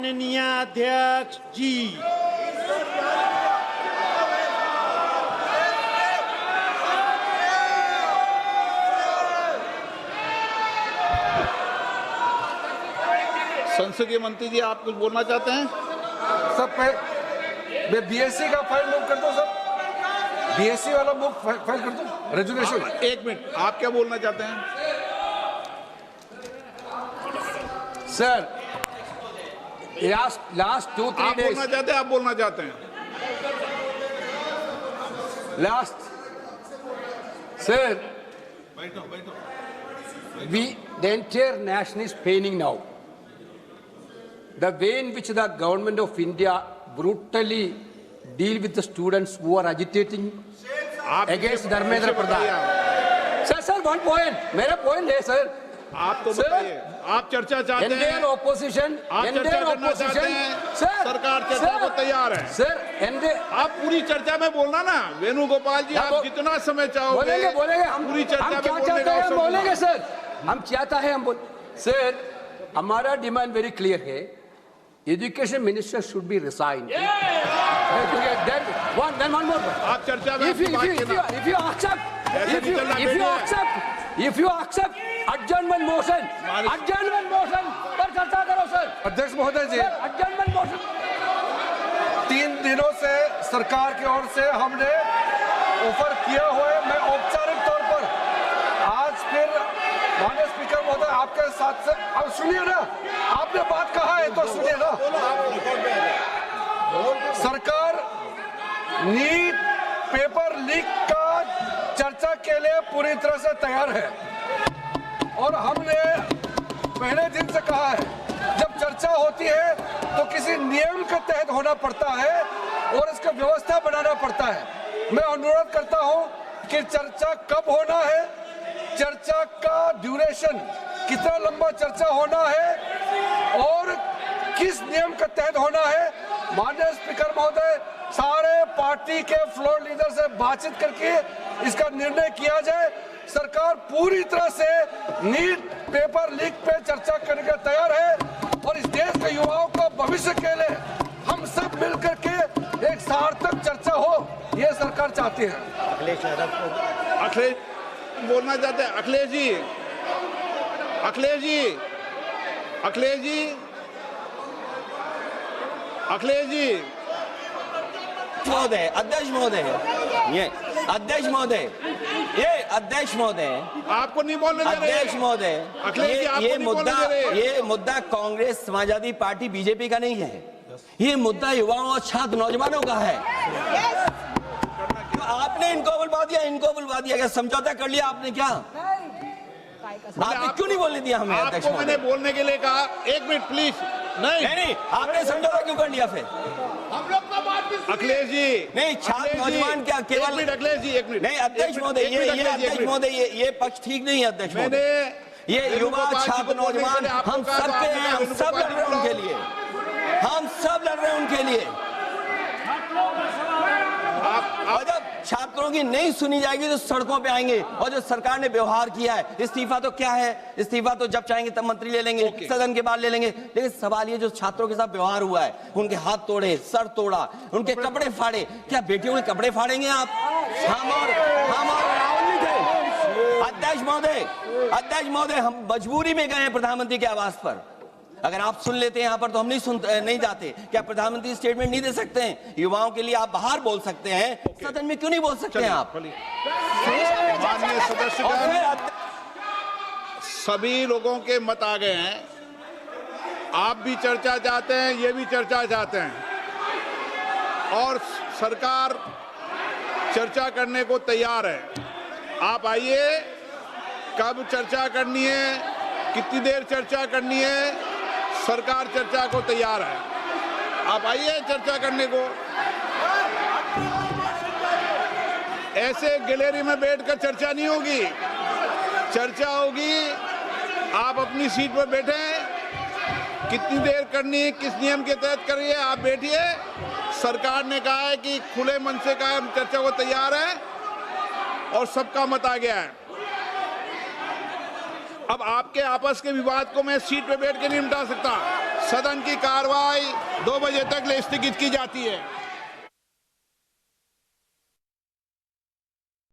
माननीय अध्यक्ष जी, संसदीय मंत्री जी, आप कुछ बोलना चाहते हैं? सब मैं बीएससी का फाइल मूव कर दो, सब बीएससी वाला मूव फाइल कर दो, रेजुलेशन। एक मिनट, आप क्या बोलना चाहते हैं? सर, लास्ट 2-3 आप days, बोलना चाहते हैं? आप बोलना चाहते हैं? Last sir, the entire nation is paining now. The way in which the government of India brutally deal with the students who are agitating against Dharmendra Pradhan. Sir, one point. मेरा point है sir. आप तो बताइए, आप चर्चा चाहते हैं? Indian opposition, आप चर्चा करना चाहते हैं? सरकार चर्चा को तैयार है। सर, आप पूरी चर्चा में बोलना ना, वेणुगोपाल जी, आप जितना समय चाहोगे बोलेंगे हम पूरी चर्चा में बोलने का अवसर बोलेंगे सर, हम चाहता है हम बोल। सर, हमारा डिमांड वेरी क्लियर है, education minister should be resign. Then one more. आप चर्चा में if you accept adjournment motion पर चर्चा करो सर। अध्यक्ष महोदय जी, adjournment motion 3 दिनों से सरकार की ओर से हमने ऑफर किया हुआ है। मैं औपचारिक तौर पर आज फिर माननीय स्पीकर महोदय आपके साथ से, अब सुनिए ना, आपने बात कहा है तो सुनिए ना। सरकार नीट पेपर लीक का चर्चा के लिए पूरी तरह से तैयार है और हमने पहले दिन से कहा है, जब चर्चा होती है तो किसी नियम के तहत होना पड़ता है और इसका व्यवस्था बनाना पड़ता है। मैं अनुरोध करता हूं कि चर्चा कब होना है, चर्चा का ड्यूरेशन, कितना लंबा चर्चा होना है और किस नियम के तहत होना है। माननीय स्पीकर महोदय, सारे पार्टी के फ्लोर लीडर से बातचीत करके इसका निर्णय किया जाए। सरकार पूरी तरह से नीट पेपर लीक पे चर्चा करने के तैयार है और इस देश के युवाओं का भविष्य के लिए हम सब मिलकर के एक सार्थक चर्चा हो, ये सरकार चाहती है। अखिलेश बोलना चाहते हैं? अखिलेश जी, अखिलेश जी, अखिलेश जी, अखिलेश जी, महोदय, अध्यक्ष महोदय, ये अध्यक्ष महोदय, ये अध्यक्ष महोदय, आपको नहीं बोलने दे रहे। अध्यक्ष महोदय, अखिलेश जी, आपको नहीं बोलने दे रहे। ये मुद्दा कांग्रेस, समाजवादी पार्टी, बीजेपी का नहीं है। ये मुद्दा युवाओं और छात्र नौजवानों का है। तो आपने इनको बुलवा दिया, क्या समझौता कर लिया आपने? क्या आपने क्यों नहीं बोलने दिया हमें? अध्यक्ष आपको मैंने बोलने के लिए कहा। एक मिनट प्लीज। नहीं, आपने समझौता क्यों कर लिया फिर? हम लोग का बात अखिलेश जी, नहीं, छात्र नौजवान क्या केवल? अखिलेश जी, एक मिनट। नहीं, अध्यक्ष महोदय, ये अध्यक्ष महोदय, ये पक्ष ठीक नहीं है अध्यक्ष महोदय। ये युवा छात्र नौजवान हम सबके हैं, हम सब लड़ रहे हैं उनके लिए, हम सब लड़ रहे हैं उनके लिए। और जब छात्रों की नहीं सुनी जाएगी तो सड़कों पे आएंगे। और जो सरकार ने व्यवहार किया है, इस्तीफा तो क्या है, इस्तीफा तो जब चाहेंगे तब मंत्री ले लेंगे, सदन के बाद ले लेंगे। लेकिन सवाल ये, जो छात्रों के साथ व्यवहार हुआ है, उनके हाथ तोड़े, सर तोड़ा, उनके कपड़े फाड़े, क्या बेटियों के कपड़े फाड़ेंगे आप? हम और राहुल जी थे। अध्यक्ष महोदय, हम मजबूरी में गए हैं प्रधानमंत्री के आवास पर। अगर आप सुन लेते हैं यहाँ पर तो हम नहीं जाते। क्या प्रधानमंत्री स्टेटमेंट नहीं दे सकते हैं? युवाओं के लिए आप बाहर बोल सकते हैं, सदन में क्यों नहीं बोल सकते हैं आप? माननीय सदस्यगण, सभी लोगों के मत आ गए हैं। आप भी चर्चा चाहते हैं, ये भी चर्चा चाहते हैं और सरकार चर्चा करने को तैयार है। आप आइए, कब चर्चा करनी है, कितनी देर चर्चा करनी है, सरकार चर्चा को तैयार है। आप आइए चर्चा करने को। ऐसे गैलरी में बैठकर चर्चा नहीं होगी, चर्चा होगी। आप अपनी सीट पर बैठे, कितनी देर करनी है, किस नियम के तहत करिए, आप बैठिए। सरकार ने कहा है कि खुले मन से कहा है, चर्चा को तैयार है और सबका मत आ गया है। अब आपके आपस के विवाद को मैं सीट पे बैठ के नहीं मिटा सकता। सदन की कार्रवाई 2 बजे तक स्थगित की जाती है।